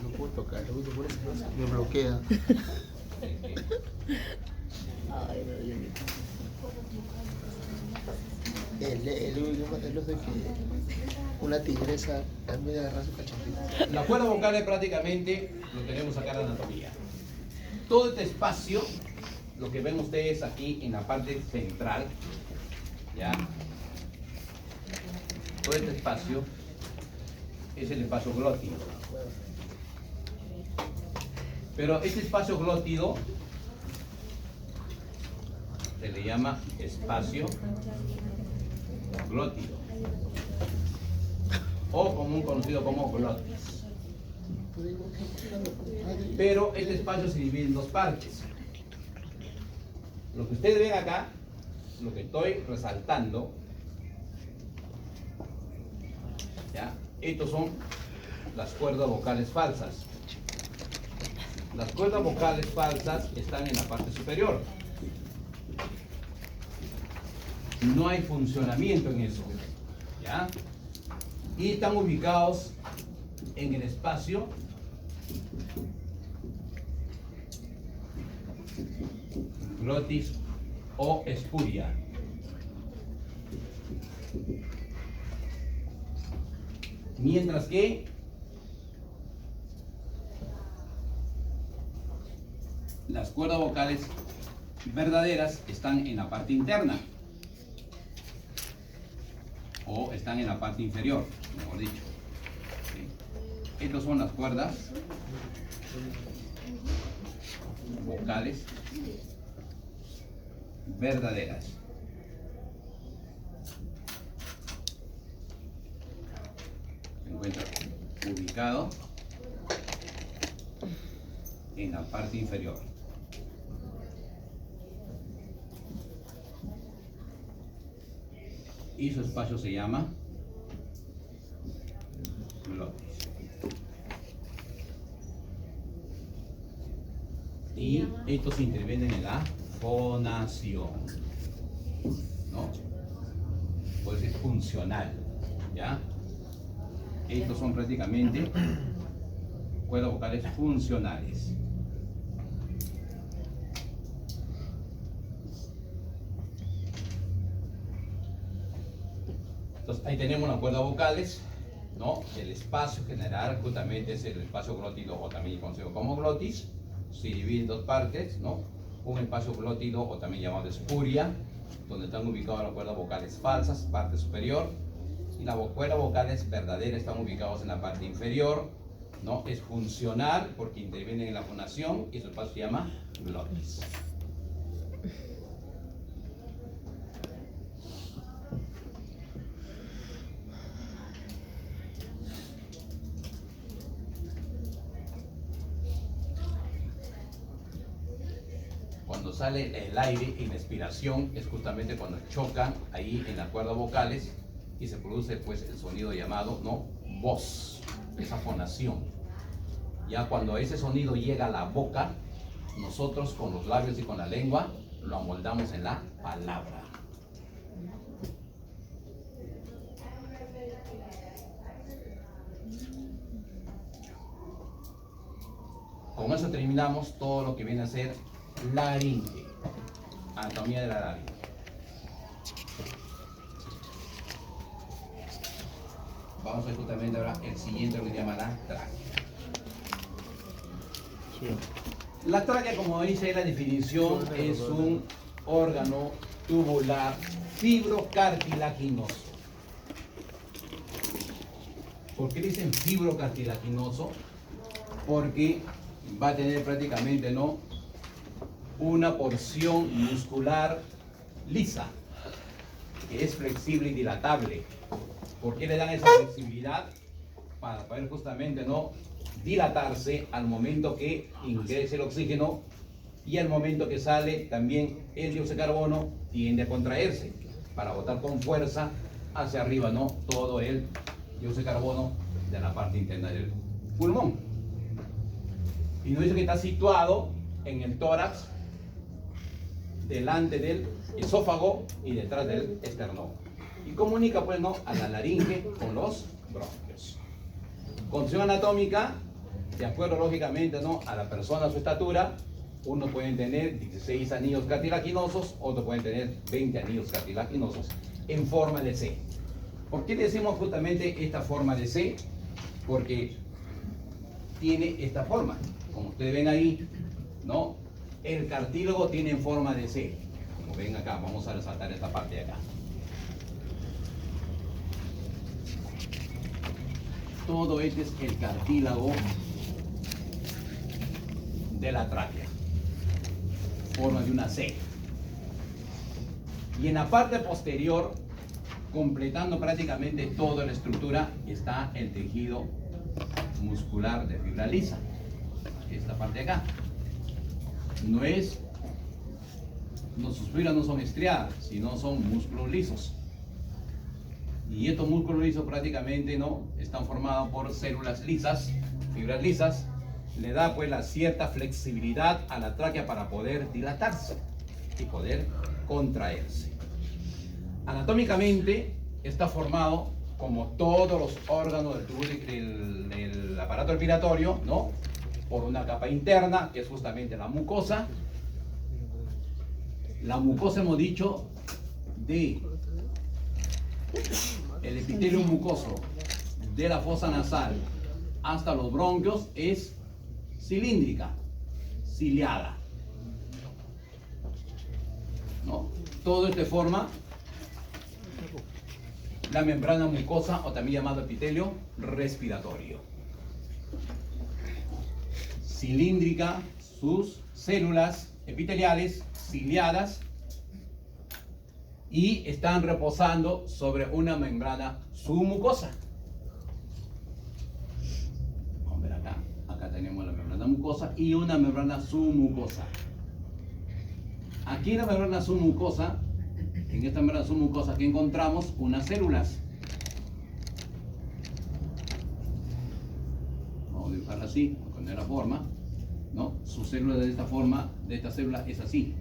No puedo tocar, me bloquea. El único es de que una tigresa en vez de agarrar su cachetito. La cuerda vocal es prácticamente lo tenemos acá en la anatomía. Todo este espacio, lo que ven ustedes aquí en la parte central, ¿ya? Todo este espacio es el espacio glótido. Pero este espacio glótido se le llama espacio glótido, o común conocido como glotis. Pero este espacio se divide en dos partes. Lo que ustedes ven acá, lo que estoy resaltando, ¿ya? Estos son las cuerdas vocales falsas. Las cuerdas vocales falsas están en la parte superior. No hay funcionamiento en eso, ¿ya? Y están ubicados en el espacio glotis o espuria. Mientras que las cuerdas vocales verdaderas están en la parte interna, o están en la parte inferior, mejor dicho. ¿Sí? Estas son las cuerdas vocales verdaderas. Se encuentra ubicado en la parte inferior. Y su espacio se llama glotis. Y estos intervienen en la fonación, ¿no? Puede ser funcional, ¿ya? Estos son prácticamente cuerdas vocales funcionales. Entonces, ahí tenemos las cuerdas vocales, ¿no? El espacio general justamente es el espacio glótido, o también conocido como glotis. Se divide en dos partes, ¿no? Un espacio glótido, o también llamado espuria, donde están ubicadas las cuerdas vocales falsas, parte superior, y las cuerdas vocales verdaderas están ubicadas en la parte inferior, ¿no? Es funcional porque intervienen en la fonación y su espacio se llama glotis. Cuando sale el aire y la expiración es justamente cuando chocan ahí en las cuerdas vocales y se produce pues el sonido llamado, ¿no?, voz, esa fonación. Ya cuando ese sonido llega a la boca, nosotros con los labios y con la lengua lo amoldamos en la palabra. Con eso terminamos todo lo que viene a ser laringe, anatomía de la laringe. Vamos a ver justamente ahora el siguiente, lo que se llama la tráquea. La tráquea, como dice la definición, es un órgano tubular fibrocartilaginoso. ¿Por qué dicen fibrocartilaginoso? Porque va a tener prácticamente, ¿no?, una porción muscular lisa, que es flexible y dilatable. ¿Por qué le dan esa flexibilidad? Para poder justamente, ¿no?, dilatarse al momento que ingrese el oxígeno, y al momento que sale también el dióxido de carbono tiende a contraerse para botar con fuerza hacia arriba, ¿no?, todo el dióxido de carbono de la parte interna del pulmón. Y nos dice que está situado en el tórax delante del esófago y detrás del esternón. Y comunica, pues, ¿no?, a la laringe con los bronquios. Condición anatómica, de acuerdo lógicamente, ¿no?, a la persona, a su estatura. Unos pueden tener 16 anillos cartilaginosos, otros pueden tener 20 anillos cartilaginosos en forma de C. ¿Por qué decimos justamente esta forma de C? Porque tiene esta forma, como ustedes ven ahí, ¿no? El cartílago tiene forma de C. Como ven acá, vamos a resaltar esta parte de acá. Todo este es el cartílago de la tráquea, forma de una C. Y en la parte posterior, completando prácticamente toda la estructura, está el tejido muscular de fibra lisa. Esta parte de acá. Sus fibras no son estriadas, sino son músculos lisos. Y estos músculos lisos prácticamente, ¿no?, están formados por células lisas, fibras lisas. Le da, pues, la cierta flexibilidad a la tráquea para poder dilatarse y poder contraerse. Anatómicamente está formado, como todos los órganos del aparato respiratorio, ¿no?, por una capa interna, que es justamente la mucosa. La mucosa, hemos dicho, de el epitelio mucoso de la fosa nasal hasta los bronquios es cilíndrica, ciliada, ¿no? Todo esto forma la membrana mucosa, o también llamado epitelio respiratorio. Cilíndrica, sus células epiteliales ciliadas, y están reposando sobre una membrana submucosa. Vamos a ver acá. Acá tenemos la membrana mucosa y una membrana submucosa. Aquí en la membrana submucosa, en esta membrana submucosa que encontramos unas células. Vamos a dibujarla así, con la forma, ¿no? Su célula de esta forma, de esta célula es así.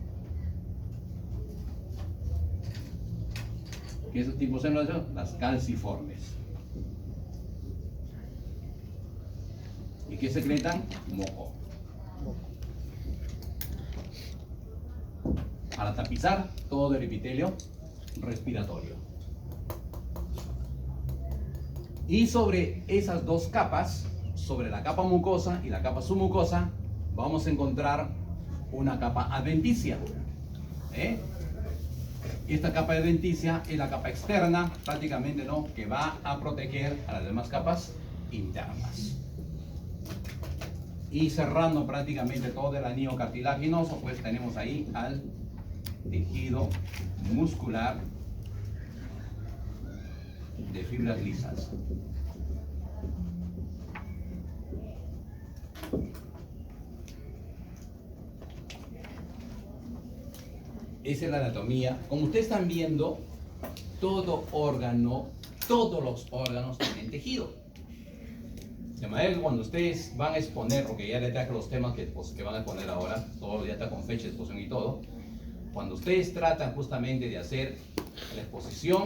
¿Qué es el tipo de células? Las calciformes. ¿Y qué secretan? Moco. Para tapizar todo el epitelio respiratorio. Y sobre esas dos capas, sobre la capa mucosa y la capa submucosa, vamos a encontrar una capa adventicia. Esta capa adventicia es la capa externa, prácticamente, ¿no?, que va a proteger a las demás capas internas. Y cerrando prácticamente todo el anillo cartilaginoso, pues tenemos ahí al tejido muscular de fibras lisas. Esa es la anatomía. Como ustedes están viendo, todo órgano, todos los órganos tienen tejido. De manera que cuando ustedes van a exponer, porque ya les traje los temas que van a exponer ahora, todo ya está con fecha de exposición y todo, cuando ustedes tratan justamente de hacer la exposición,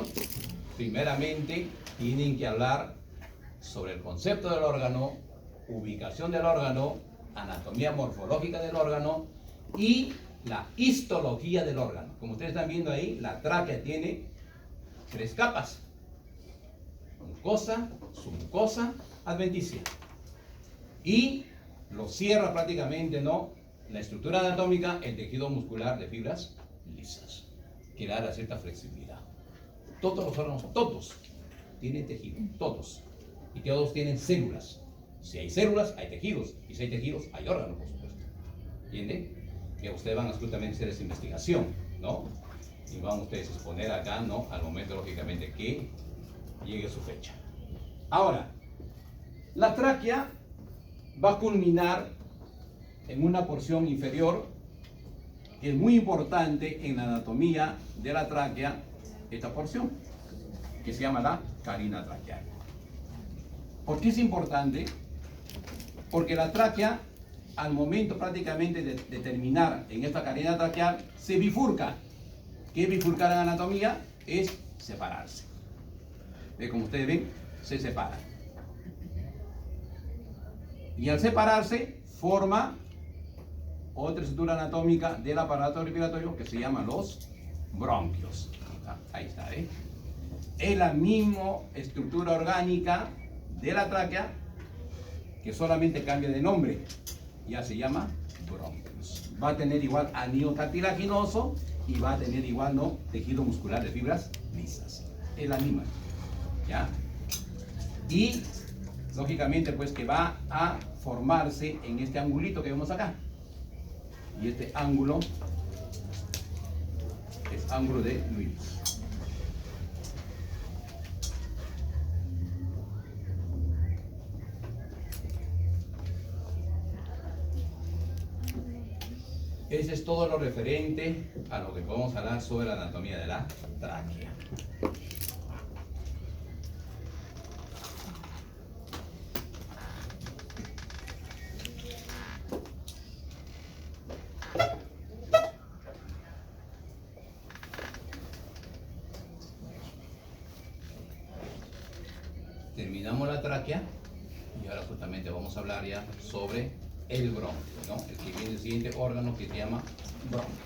primeramente tienen que hablar sobre el concepto del órgano, ubicación del órgano, anatomía morfológica del órgano y la histología del órgano. Como ustedes están viendo ahí, la tráquea tiene 3 capas: mucosa, submucosa, adventicia. Y lo cierra prácticamente, ¿no?, la estructura anatómica, el tejido muscular de fibras lisas, que le da cierta flexibilidad. Todos los órganos, todos tienen tejido, todos. Y todos tienen células. Si hay células, hay tejidos. Y si hay tejidos, hay órganos, por supuesto. ¿Entienden? Que ustedes van a justamente hacer esa investigación, ¿no? Y van ustedes a exponer acá, ¿no?, al momento, lógicamente, que llegue su fecha. Ahora, la tráquea va a culminar en una porción inferior que es muy importante en la anatomía de la tráquea, esta porción, que se llama la carina traqueal. ¿Por qué es importante? Porque la tráquea al momento prácticamente de terminar en esta carrera traqueal, se bifurca. ¿Qué es bifurcar en anatomía? Es separarse. Como ustedes ven, se separa. Y al separarse, forma otra estructura anatómica del aparato respiratorio que se llama los bronquios. Ahí está, ¿eh? Es la misma estructura orgánica de la tráquea, que solamente cambia de nombre. Ya se llama bronquios. Va a tener igual anillo cartilaginoso y va a tener igual, ¿no?, tejido muscular de fibras lisas. Es la misma, ¿ya? Y lógicamente pues que va a formarse en este angulito que vemos acá. Y este ángulo es ángulo de Lewis. Ese es todo lo referente a lo que podemos hablar sobre la anatomía de la tráquea. Terminamos la tráquea y ahora justamente vamos a hablar ya sobre el bronquio, ¿no? El que viene el siguiente órgano que se llama bronquios.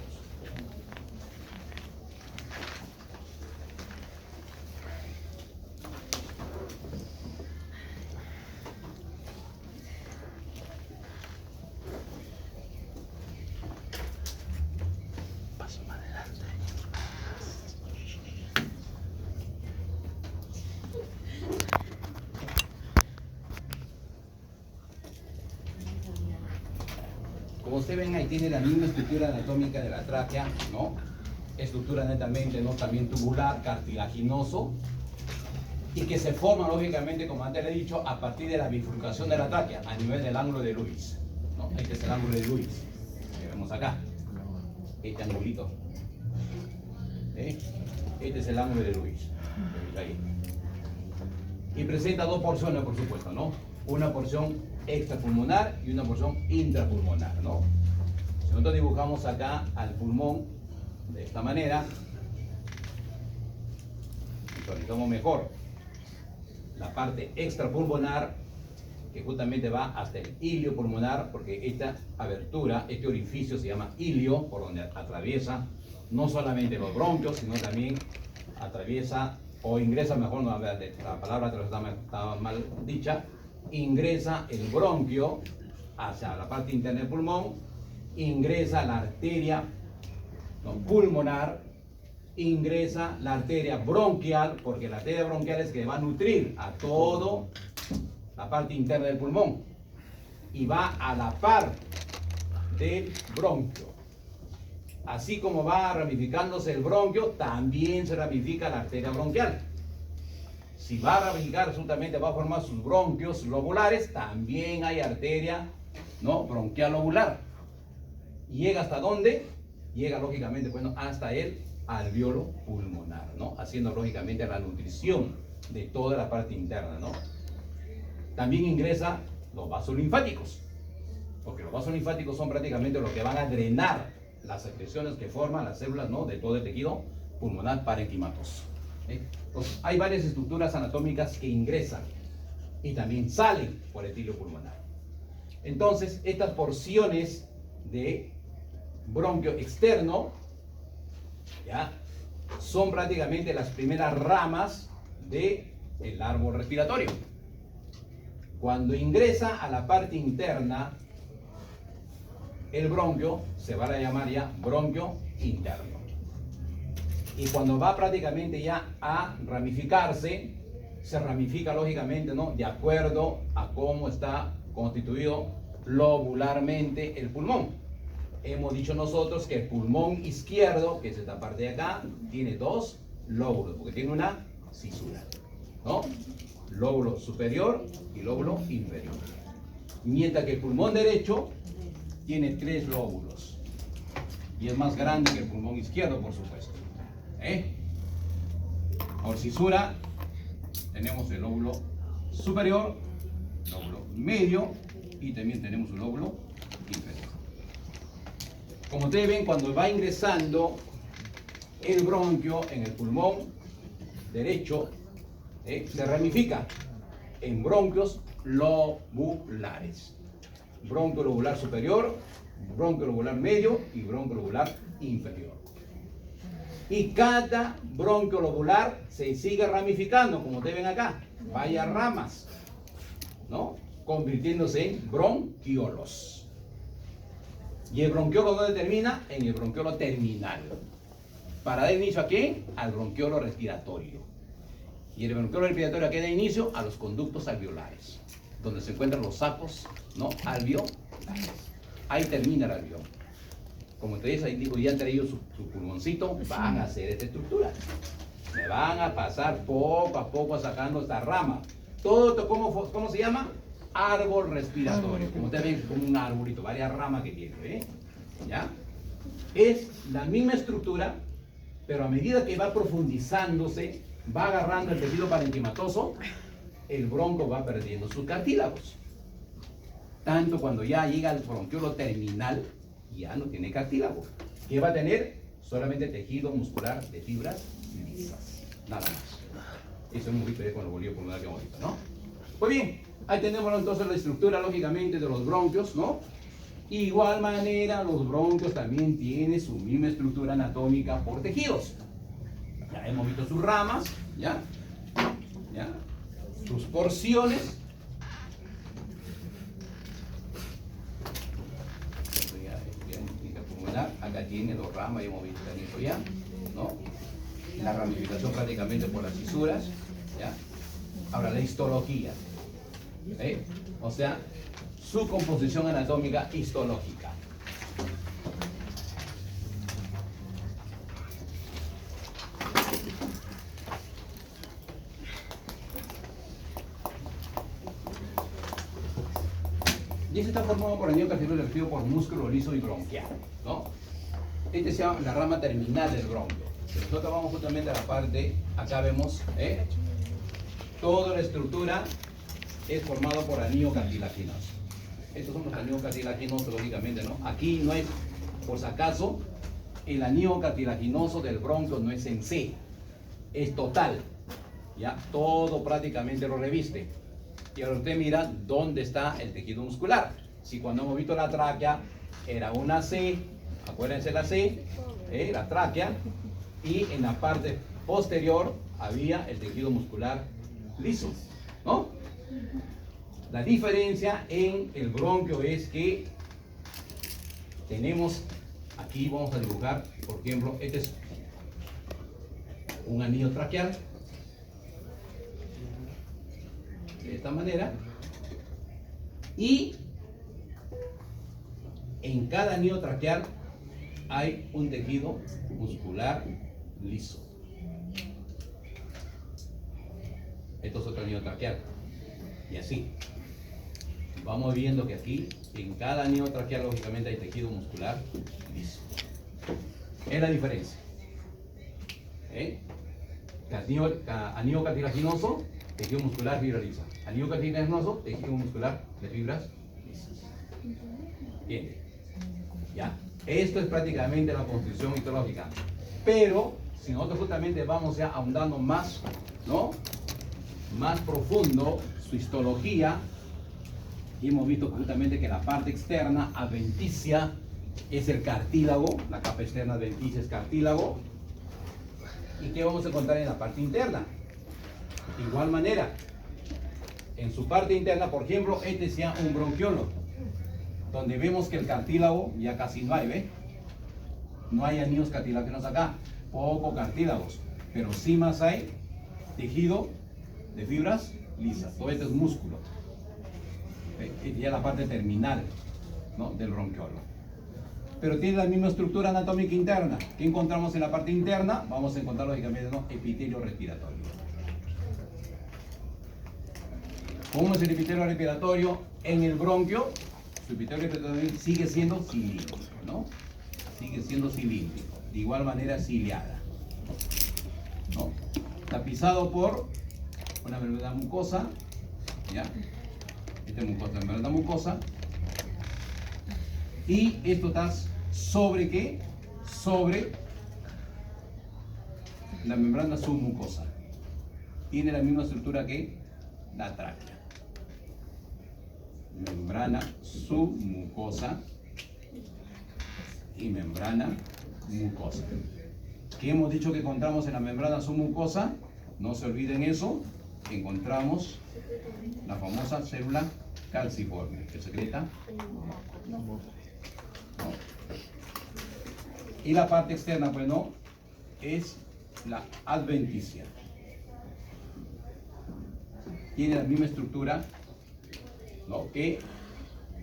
Paso más adelante. Como ustedes ven, ahí tiene la misma estructura anatómica de la tráquea, ¿no? Estructura netamente, ¿no?, también tubular, cartilaginoso, y que se forma, lógicamente, como antes le he dicho, a partir de la bifurcación de la tráquea, a nivel del ángulo de Lewis, ¿no? Este es el ángulo de Lewis, que vemos acá, este angulito. Este es el ángulo de Lewis, ahí. Y presenta dos porciones, por supuesto, ¿no? Una porción extrapulmonar y una porción intrapulmonar, ¿no? Si nosotros dibujamos acá al pulmón de esta manera, visualizamos mejor la parte extrapulmonar, que justamente va hasta el ilio pulmonar, porque esta abertura, este orificio se llama ilio, por donde atraviesa no solamente los bronquios, sino también atraviesa o ingresa, mejor no, la palabra está mal dicha, ingresa el bronquio hacia la parte interna del pulmón, ingresa la arteria pulmonar, ingresa la arteria bronquial, porque la arteria bronquial es que va a nutrir a todo la parte interna del pulmón y va a la par del bronquio. Así como va ramificándose el bronquio, también se ramifica la arteria bronquial. Si va a ramificar, absolutamente va a formar sus bronquios lobulares, también hay arteria, ¿no?, bronquial lobular. ¿Y llega hasta dónde? Llega lógicamente, bueno, hasta el alveolo pulmonar, ¿no?, haciendo lógicamente la nutrición de toda la parte interna, ¿no? También ingresa los vasos linfáticos, porque los vasos linfáticos son prácticamente los que van a drenar las secreciones que forman las células, ¿no?, de todo el tejido pulmonar parenquimatoso. Entonces, hay varias estructuras anatómicas que ingresan y también salen por el hilio pulmonar. Entonces, estas porciones de bronquio externo, ¿ya?, son prácticamente las primeras ramas del árbol respiratorio. Cuando ingresa a la parte interna, el bronquio se va a llamar ya bronquio interno. Y cuando va prácticamente ya a ramificarse, se ramifica lógicamente, ¿no?, de acuerdo a cómo está constituido lobularmente el pulmón. Hemos dicho nosotros que el pulmón izquierdo, que es esta parte de acá, tiene dos lóbulos, porque tiene una cisura, ¿no? Lóbulo superior y lóbulo inferior. Mientras que el pulmón derecho tiene tres lóbulos y es más grande que el pulmón izquierdo, por supuesto. Por cisura tenemos el lóbulo superior, lóbulo medio y también tenemos un lóbulo inferior. Como ustedes ven, cuando va ingresando el bronquio en el pulmón derecho, se ramifica en bronquios lobulares. Bronquio lobular superior, bronquio lobular medio y bronquio lobular inferior. Y cada bronquio lobular se sigue ramificando, como ustedes ven acá, varias ramas, ¿no? Convirtiéndose en bronquiolos. ¿Y el bronquiolo dónde termina? En el bronquiolo terminal. ¿Para dar inicio a qué? Al bronquiolo respiratorio. Y el bronquiolo respiratorio, ¿a qué da inicio? A los conductos alveolares, donde se encuentran los sacos, ¿no? Alveolares. Ahí termina el alveolo. Como ustedes ahí digo, ya han traído su pulmoncito, van a hacer esta estructura. Me van a pasar poco a poco sacando esta rama. Todo esto, ¿cómo se llama? Árbol respiratorio. Como ustedes ven, como un arbolito, varias ramas que tiene, ¿ya? Es la misma estructura, pero a medida que va profundizándose, va agarrando el tejido parenquimatoso, el bronco va perdiendo sus cartílagos. Tanto cuando ya llega al bronquiolo terminal, ya no tiene cartílago. ¿Qué va a tener? Solamente tejido muscular de fibras lisas. Nada más. Eso hemos visto con el bolillo pulmonar que hemos visto, ¿no? Pues bien, ahí tenemos entonces la estructura, lógicamente, de los bronquios, ¿no? Igual manera, los bronquios también tienen su misma estructura anatómica por tejidos. Ya hemos visto sus ramas, ¿ya? Sus porciones. Acá tiene dos ramas, ya hemos visto eso ya, ¿no? La ramificación prácticamente por las fisuras, ¿ya? Ahora la histología, o sea, su composición anatómica histológica. Y este está formado por anillo cartilaginoso revestido por músculo liso y bronquial, ¿no? Esta se llama la rama terminal del bronquio. Nosotros vamos justamente a la parte, acá vemos, toda la estructura es formado por anillo cartilaginoso. Estos son los anillos cartilaginosos, lógicamente, ¿no? Aquí no hay, por si acaso, el anillo cartilaginoso del bronquio no es en C, es total, ¿ya? Todo prácticamente lo reviste. Y ahora usted mira dónde está el tejido muscular. Si cuando hemos visto la tráquea era una C, acuérdense la C, la tráquea, y en la parte posterior había el tejido muscular liso, ¿no? La diferencia en el bronquio es que tenemos, aquí vamos a dibujar, por ejemplo, este es un anillo traqueal, de esta manera, y en cada anillo traqueal hay un tejido muscular liso. Esto es otro anillo traqueal. Y así. Vamos viendo que aquí, en cada anillo traqueal, lógicamente hay tejido muscular liso. Es la diferencia. Anillo cartilaginoso, tejido muscular, fibra lisa. Anillo cartilaginoso, tejido muscular de fibras lisas. Bien. Ya. Esto es prácticamente la construcción histológica. Pero, si nosotros justamente vamos ya ahondando más, ¿no? Más profundo su histología, y hemos visto justamente que la parte externa adventicia es el cartílago, la capa externa adventicia es cartílago. ¿Y qué vamos a encontrar en la parte interna? De igual manera, en su parte interna, por ejemplo, este sea un bronquiolo, donde vemos que el cartílago ya casi no hay, ¿ve? No hay anillos cartilaginosos acá, poco cartílagos, pero sí más hay tejido de fibras lisas. Todo esto es músculo. Y ya la parte terminal, ¿no? Del bronquiolo. Pero tiene la misma estructura anatómica interna. ¿Qué encontramos en la parte interna? Vamos a encontrar lógicamente, ¿no? Epitelio respiratorio. ¿Cómo es el epitelio respiratorio en el bronquio? Su epitelio respiratorio sigue siendo cilíndrico, ¿no? Sigue siendo cilíndrico. De igual manera ciliada, ¿no? Tapizado por una membrana mucosa, ¿ya? Esta es membrana mucosa, Y esto está sobre ¿qué? Sobre la membrana submucosa. Tiene la misma estructura que la tráquea. Membrana submucosa y membrana mucosa. ¿Qué hemos dicho que encontramos en la membrana submucosa? No se olviden eso. Encontramos la famosa célula calciforme que secreta. No. Y la parte externa, pues no, es la adventicia. Tiene la misma estructura, ¿no?, que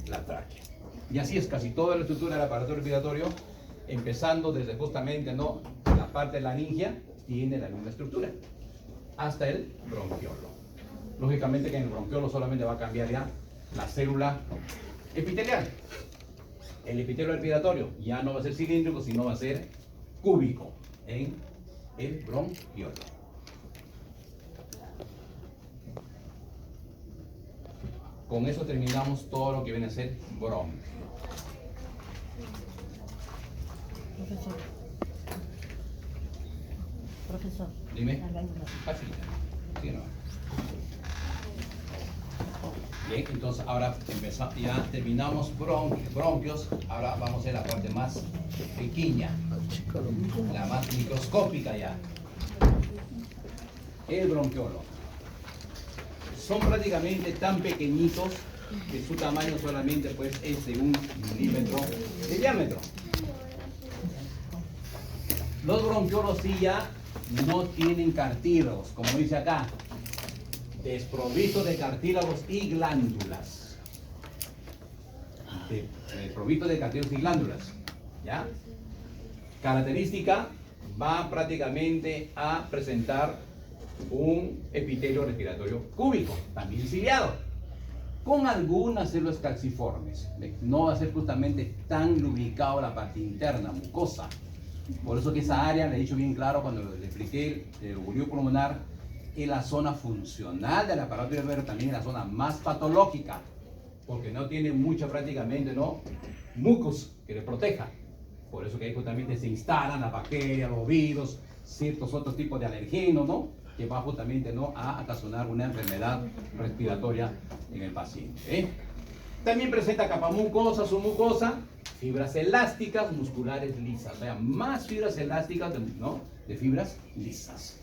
la tráquea. Y así es casi toda la estructura del aparato respiratorio, empezando desde justamente, ¿no?, la parte laringia, tiene la misma estructura, hasta el bronquiolo. Lógicamente que en el bronquiolo solamente va a cambiar ya la célula epitelial. El epitelio respiratorio ya no va a ser cilíndrico, sino va a ser cúbico en el bronquiolo. Con eso terminamos todo lo que viene a ser bronquio. Profesor. Dime. Fácil. ¿Sí o no? Bien, entonces ahora ya terminamos bronquios. Ahora vamos a hacer la parte más pequeña, la más microscópica ya. El bronquiolo. Son prácticamente tan pequeñitos que su tamaño solamente pues es de 1 milímetro de diámetro. Los bronquiolos sí ya no tienen cartílagos, como dice acá, desprovistos de cartílagos y glándulas. Desprovistos de cartílagos y glándulas, ¿ya? Característica, va prácticamente a presentar un epitelio respiratorio cúbico, también ciliado, con algunas células calciformes. No va a ser justamente tan lubricado la parte interna, mucosa. Por eso que esa área, le he dicho bien claro cuando le expliqué el bulbo pulmonar, es la zona funcional del aparato respiratorio, también es la zona más patológica, porque no tiene mucho prácticamente, ¿no?, mucus que le proteja. Por eso que ahí justamente se instalan las bacterias, los virus, ciertos otros tipos de alergenos, ¿no?, que va justamente, ¿no?, a ocasionar una enfermedad respiratoria en el paciente. También presenta capa mucosa, submucosa, fibras elásticas musculares lisas. Vean, más fibras elásticas, ¿no?, de fibras lisas.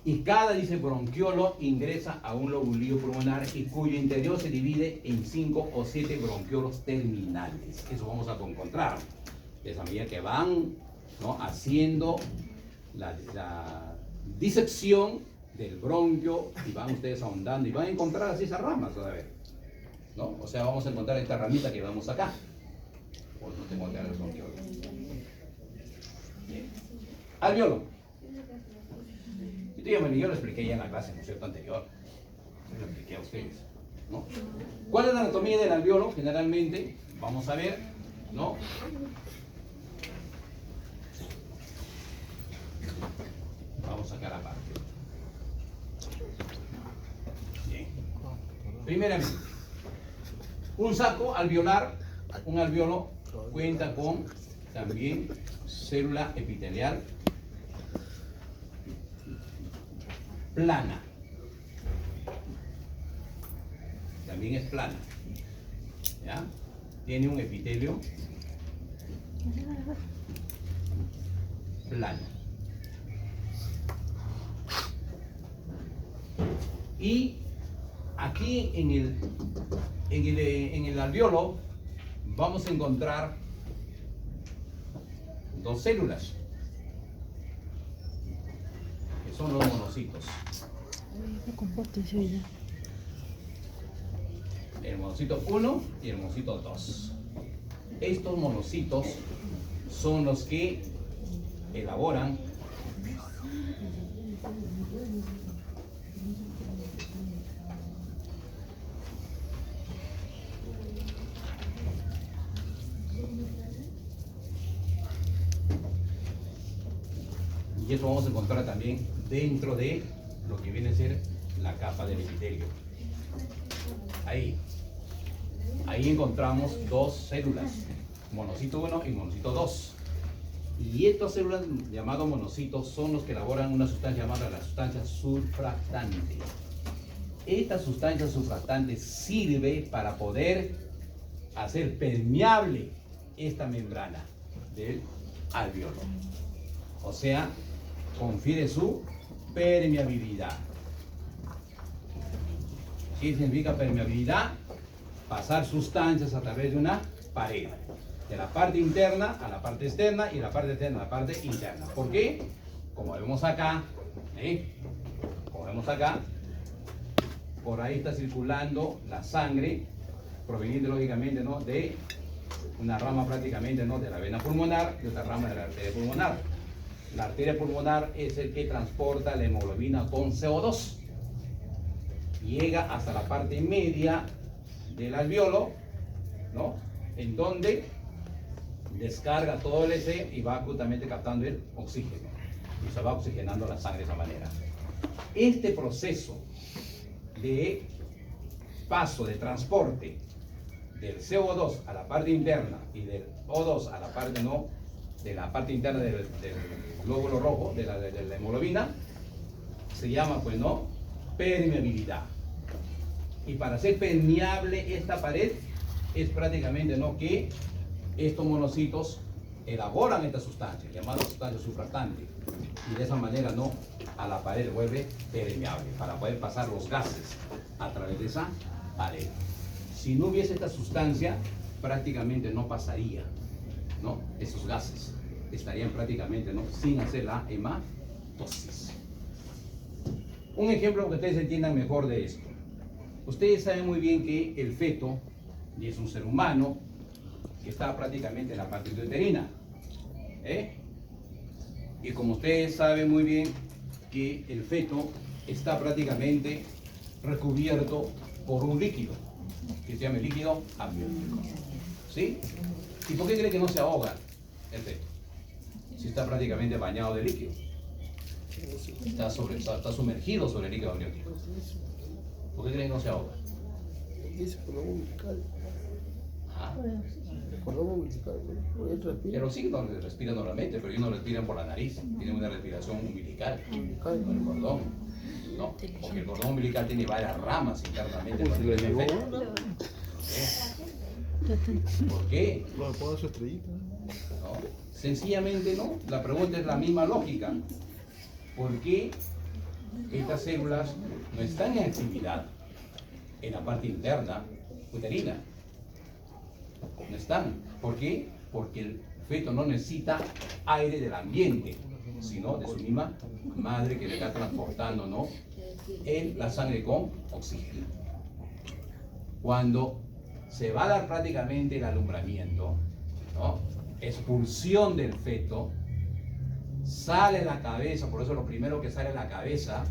Y cada, dice, bronquiolo ingresa a un lobulillo pulmonar y cuyo interior se divide en 5 o 7 bronquiolos terminales. Eso vamos a encontrar. De esa medida que van, ¿no?, haciendo la disección del bronquio y van ustedes ahondando y van a encontrar así esas ramas todavía, ¿no? O sea, vamos a encontrar esta ramita que vemos acá. Por no tengo que dar el bronquiolo. Bien. Alveolo. Yo lo expliqué ya en la clase, ¿no es cierto?, anterior. Yo lo expliqué a ustedes, ¿no? ¿Cuál es la anatomía del alveolo? Generalmente, vamos a ver, ¿no? Vamos a sacar aparte. Bien. Primeramente, un saco alveolar, un alveolo cuenta con también célula epitelial plana. También es plana. ¿Ya? Tiene un epitelio plano. Y aquí en el alveolo vamos a encontrar dos células, que son los monocitos. El monocito 1 y el monocito 2. Estos monocitos son los que elaboran y eso vamos a encontrar también dentro de lo que viene a ser la capa del epitelio. Ahí. ahí encontramos dos células, monocito 1 y monocito 2. Y estas células llamadas monocitos son los que elaboran una sustancia llamada la sustancia surfractante. Esta sustancia surfractante sirve para poder hacer permeable esta membrana del alveolo. O sea, confiere su permeabilidad. ¿Qué significa permeabilidad? Pasar sustancias a través de una pared, de la parte interna a la parte externa y de la parte externa a la parte interna. ¿Por qué? Como vemos acá, por ahí está circulando la sangre proveniente lógicamente, ¿no?, de una rama prácticamente, ¿no?, de la vena pulmonar y otra rama de la arteria pulmonar. La arteria pulmonar es el que transporta la hemoglobina con CO2. Llega hasta la parte media del alveolo, ¿no?, en donde descarga todo el EC y va justamente captando el oxígeno y se va oxigenando la sangre de esa manera. Este proceso de paso de transporte del CO2 a la parte interna y del O2 a la parte de la parte interna del glóbulo rojo, de la hemoglobina, se llama pues permeabilidad. Y para hacer permeable esta pared es prácticamente que estos monocitos elaboran esta sustancia llamada sustancia surfractante y de esa manera a la pared vuelve permeable para poder pasar los gases a través de esa pared. Si no hubiese esta sustancia, prácticamente no pasaría, esos gases estarían prácticamente sin hacer la hematosis. Un ejemplo para que ustedes entiendan mejor de esto. Ustedes saben muy bien que el feto y es un ser humano que está prácticamente en la parte uterina, y como ustedes saben muy bien que el feto está prácticamente recubierto por un líquido que se llama el líquido amniótico, ¿sí? ¿Y por qué cree que no se ahoga el feto? Si está prácticamente bañado de líquido, está sumergido sobre el líquido amniótico. ¿Por qué creen que no se ahoga? Dice por lo umbilical. Ah. Por lo umbilical, ¿no? Él respira. El oxígeno respira normalmente, pero ellos no respiran por la nariz, tienen una respiración umbilical, no el cordón. No, porque el cordón umbilical tiene varias ramas internamente. ¿Por qué? No, le pongo su estrellita. ¿No? Sencillamente la pregunta es la misma lógica. ¿Por qué estas células no están en actividad en la parte interna uterina? No están. ¿Por qué? Porque el feto no necesita aire del ambiente, sino de su misma madre que le está transportando la sangre con oxígeno. Cuando se va a dar prácticamente el alumbramiento, expulsión del feto, sale la cabeza, por eso lo primero que sale la cabeza,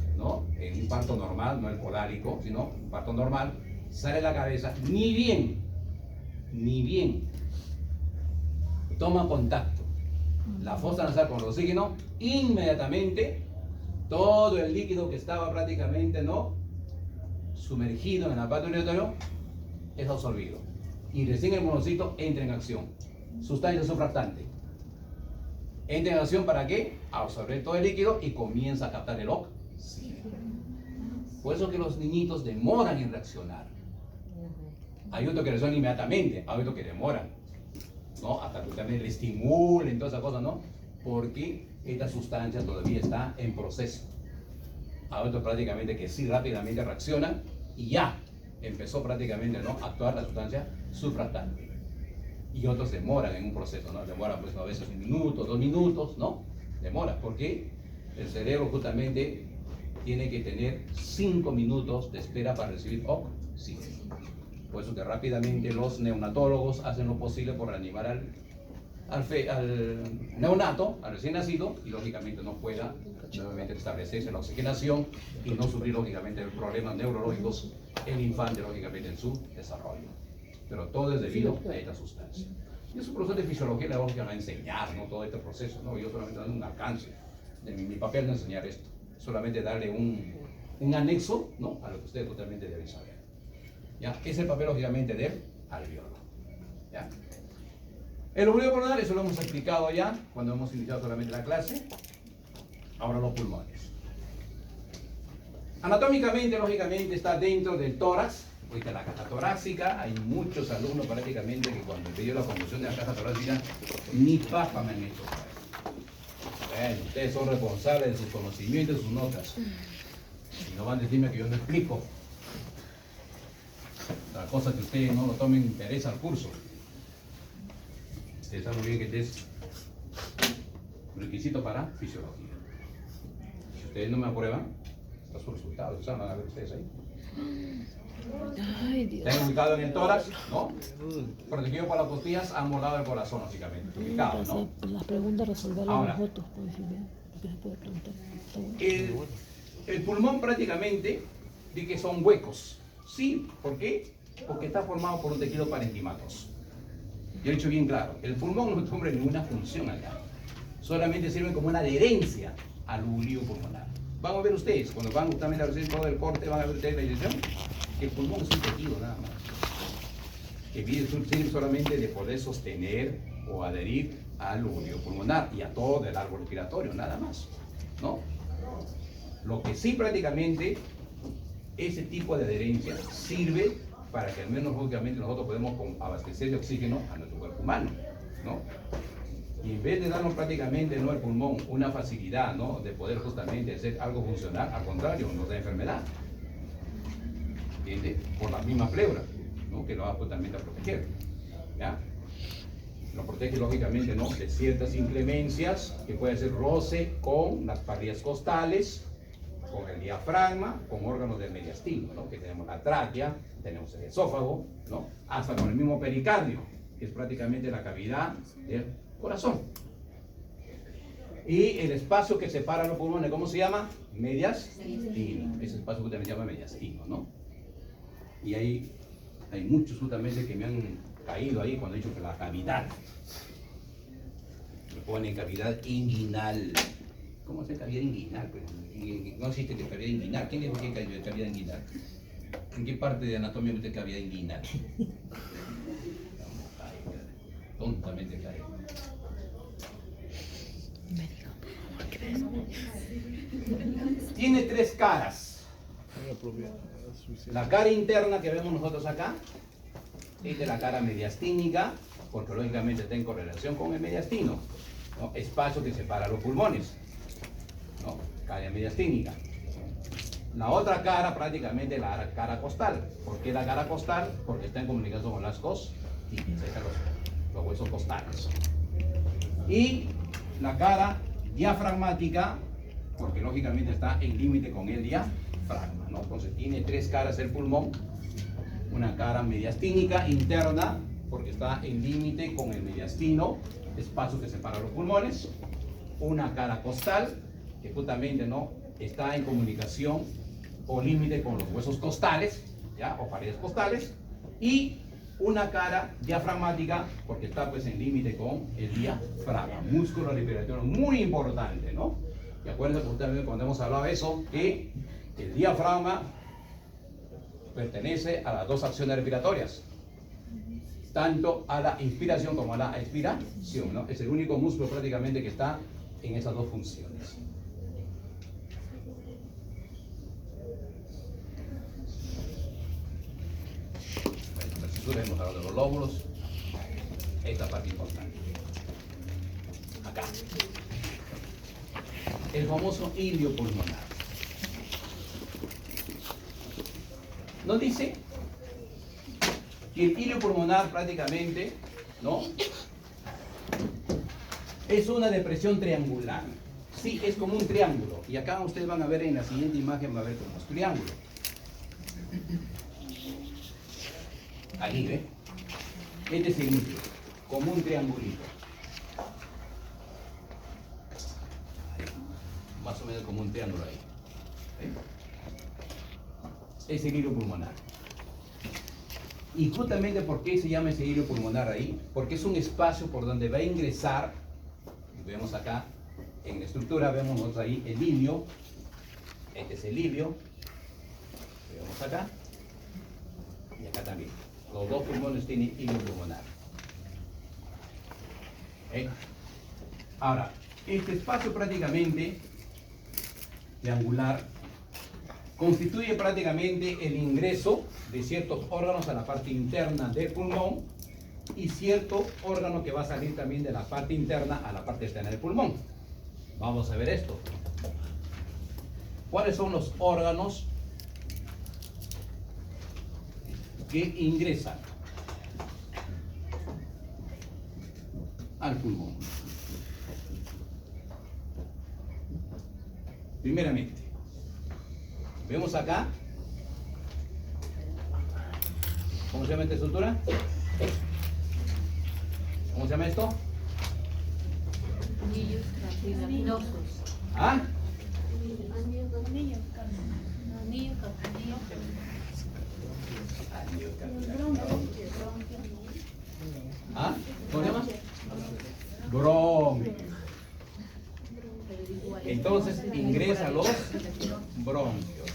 en un parto normal, no el polárico, sino un parto normal, sale la cabeza, ni bien toma contacto la fosa nasal con el oxígeno, inmediatamente todo el líquido que estaba prácticamente sumergido en la parte del útero es absorbido y recién el monocito entra en acción. Sustancia surfractante entra en acción ¿para qué? Absorber todo el líquido y comienza a captar el oxígeno. Por eso que los niñitos demoran en reaccionar. Hay otros que reaccionan inmediatamente, hay otros que demoran, hasta que también le estimulen toda esa cosa, porque esta sustancia todavía está en proceso. Hay otros prácticamente que sí rápidamente reaccionan y ya empezó prácticamente a actuar la sustancia surfractante. Y otros demoran en un proceso, demoran pues a veces 1 minuto, 2 minutos, demora, porque el cerebro justamente tiene que tener 5 minutos de espera para recibir oxígeno. Por eso que rápidamente los neonatólogos hacen lo posible por reanimar al neonato, al recién nacido, y lógicamente no pueda nuevamente establecerse la oxigenación y no sufrir lógicamente problemas neurológicos el infante lógicamente en su desarrollo. Pero todo es debido a esta sustancia. Y es un proceso de fisiología, la lógica va a enseñar todo este proceso, yo solamente dando un alcance. Mi papel no es enseñar esto, solamente darle un anexo a lo que ustedes totalmente deben saber. ¿Ya? Es el papel lógicamente del alveolo. ¿Ya? El oblío pulmonar, eso lo hemos explicado ya cuando hemos iniciado solamente la clase. Ahora los pulmones. Anatómicamente, lógicamente, está dentro del tórax. Ahorita la caja torácica, hay muchos alumnos prácticamente que cuando pidió la confusión de la caja torácica, ni papa me han hecho. Bueno, ustedes son responsables de sus conocimientos y sus notas. Y no van a decirme que yo no explico. La cosa es que ustedes no lo tomen interés al curso. Ustedes saben muy bien que este es un requisito para fisiología. Si ustedes no me aprueban, está su resultado. Van a ver ustedes ahí. Ay, Dios. Está ubicado en el tórax, ¿no? Protegido por las costillas a ambos lados del corazón, básicamente. Ubicado, ¿no? Las preguntas resolverlas Ahora. nosotros, pues, si vean, porque se puede preguntar. Está bueno. El pulmón prácticamente, di que son huecos. Sí, ¿por qué? Porque está formado por un tejido parenquimatoso. Yo he dicho bien claro, el pulmón no cumple ninguna función acá. Solamente sirve como una adherencia al bulío pulmonar. Van a ver ustedes, cuando van justamente a recibir todo el corte, van a ver ustedes la dirección, que el pulmón es un tejido nada más. Que sirve solamente de poder sostener o adherir al bulío pulmonar y a todo el árbol respiratorio, nada más. ¿No? Lo que sí prácticamente, ese tipo de adherencia sirve para que al menos lógicamente nosotros podemos abastecer de oxígeno a nuestro cuerpo humano, ¿no? Y en vez de darnos prácticamente, ¿no?, el pulmón una facilidad, ¿no?, de poder justamente hacer algo funcional, al contrario, nos da enfermedad, ¿entiende? Por la misma pleura, ¿no?, que lo va justamente a proteger, ¿ya? Lo protege lógicamente, ¿no?, de ciertas inclemencias que puede ser roce con las parrillas costales, con el diafragma, con órganos del mediastino, ¿no?, que tenemos la tráquea, tenemos el esófago, ¿no?, hasta con el mismo pericardio, que es prácticamente la cavidad del corazón. Y el espacio que separa los pulmones, ¿cómo se llama? Mediastino. Ese espacio que también se llama mediastino, ¿no? Y hay muchos justamente que me han caído ahí cuando he dicho que la cavidad. Me ponen cavidad inguinal. ¿Cómo hace cavidad inguinal? Pues, no existe cavidad inguinal. ¿Quién dijo que hay cavidad inguinal? ¿En qué parte de anatomía usted cavidad inguinal? Tontamente cae. Tiene tres caras. La cara interna que vemos nosotros acá, esta es la cara mediastínica, porque lógicamente está en correlación con el mediastino, ¿no? Espacio que separa los pulmones, ¿no? Cara mediastínica. La otra cara prácticamente la cara costal. ¿Por qué la cara costal? Porque está en comunicación con las costillas, los huesos costales. Y la cara diafragmática, porque lógicamente está en límite con el diafragma, ¿no? Entonces tiene tres caras el pulmón. Una cara mediastínica interna, porque está en límite con el mediastino, espacio que separa los pulmones. Una cara costal, que justamente, ¿no?, está en comunicación o límite con los huesos costales, ¿ya?, o paredes costales. Y una cara diafragmática, porque está pues en límite con el diafragma, músculo respiratorio muy importante, ¿no? Y acuérdense justamente cuando hemos hablado de eso, que el diafragma pertenece a las dos acciones respiratorias, tanto a la inspiración como a la expiración, ¿no? Es el único músculo prácticamente que está en esas dos funciones. Hemos hablado de los lóbulos, esta parte importante, acá, el famoso ilio pulmonar. Nos dice que el ilio pulmonar prácticamente, ¿no?, es una depresión triangular. Sí, es como un triángulo, y acá ustedes van a ver en la siguiente imagen, va a ver como es triángulo. Ahí, ¿ve? Este es el ilio, como un triangulito. Ahí, más o menos como un triángulo ahí. ¿Ve? Es el ilio pulmonar. Y justamente, ¿por qué se llama ese ilio pulmonar ahí? Porque es un espacio por donde va a ingresar, vemos acá, en la estructura, vemos nosotros ahí el ilio. Este es el ilio. Vemos acá. Y acá también. Los dos pulmones tienen hilo pulmonar. ¿Eh? Ahora, este espacio prácticamente triangular constituye prácticamente el ingreso de ciertos órganos a la parte interna del pulmón y cierto órgano que va a salir también de la parte interna a la parte externa del pulmón. Vamos a ver esto. ¿Cuáles son los órganos que ingresan al pulmón? Primeramente, vemos acá, ¿cómo se llama esta estructura? ¿Cómo se llama esto? Anillos cartilaginosos. ¿Ah? ¿Ah? ¿Cómo se llama? Bronquios. Entonces ingresa los bronquios.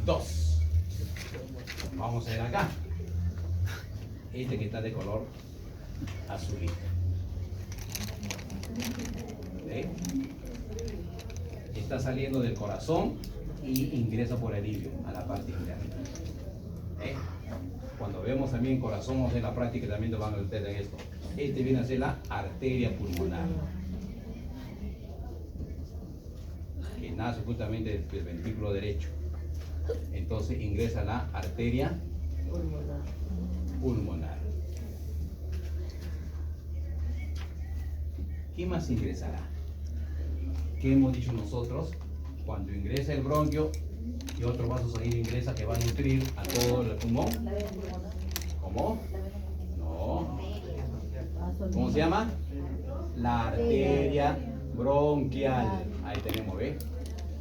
2. Vamos a ver acá. Este que está de color azulito. ¿Ve? Está saliendo del corazón y ingresa por el ilio a la parte interna. ¿Eh? Cuando vemos también corazón, vamos a ver la práctica también lo van a ver en esto. Este viene a ser la arteria pulmonar, que nace justamente del ventrículo derecho. Entonces ingresa la arteria pulmonar. ¿Qué más ingresará? ¿Qué hemos dicho nosotros? Cuando ingresa el bronquio y otro vaso sanguíneo ingresa que va a nutrir a todo el pulmón. ¿Cómo? No. ¿Cómo se llama? La arteria bronquial. Ahí tenemos, ¿ve?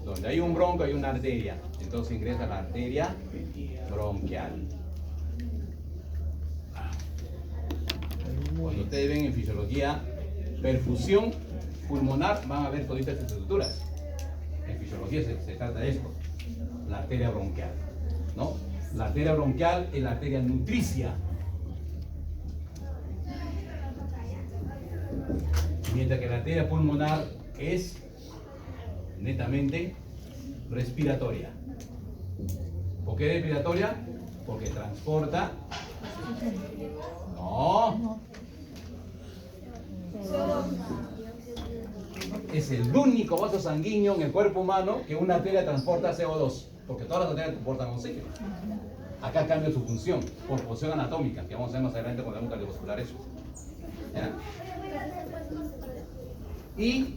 Donde hay un bronco hay una arteria. Entonces ingresa la arteria bronquial. Cuando ustedes ven en fisiología perfusión pulmonar, van a ver todas estas estructuras. En fisiología se trata de esto, la arteria bronquial, ¿no? La arteria bronquial es la arteria nutricia. Mientras que la arteria pulmonar es netamente respiratoria. ¿Por qué respiratoria? Porque transporta. No. Es el único vaso sanguíneo en el cuerpo humano que una arteria transporta CO2, porque todas las arterias transportan oxígeno. Acá cambia su función por función anatómica, que vamos a ver más adelante cuando hablamos cardiovascular eso. ¿Ya? Y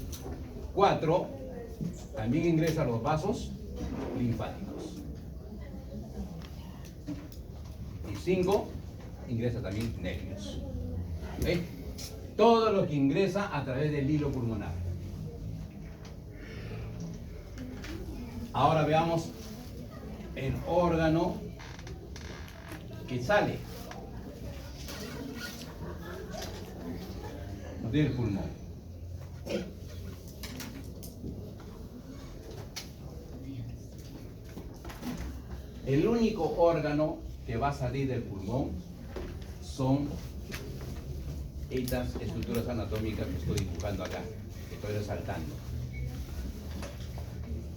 4, también ingresa los vasos linfáticos. Y 5, ingresa también nervios. ¿Ve? Todo lo que ingresa a través del hilo pulmonar. Ahora veamos el órgano que sale del pulmón. El único órgano que va a salir del pulmón son estas estructuras anatómicas que estoy dibujando acá, que estoy resaltando.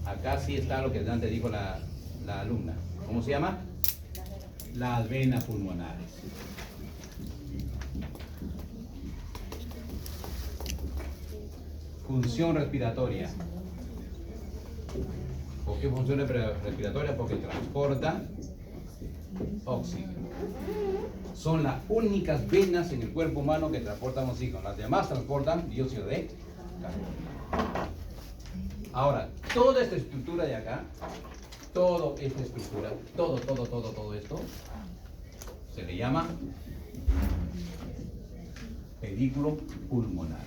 Acá sí está lo que antes dijo la alumna. ¿Cómo se llama? Las venas pulmonares. Función respiratoria. ¿Por qué función respiratoria? Porque transporta oxígeno. Son las únicas venas en el cuerpo humano que transportan oxígeno. Las demás transportan dióxido de carbono. Ahora, toda esta estructura de acá, toda esta estructura, todo esto, se le llama pedículo pulmonar.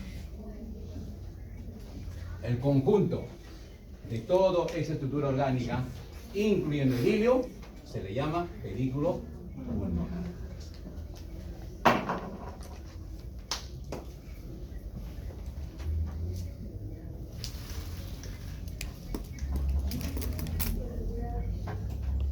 El conjunto de toda esa estructura orgánica, incluyendo el hilio, se le llama pedículo pulmonar.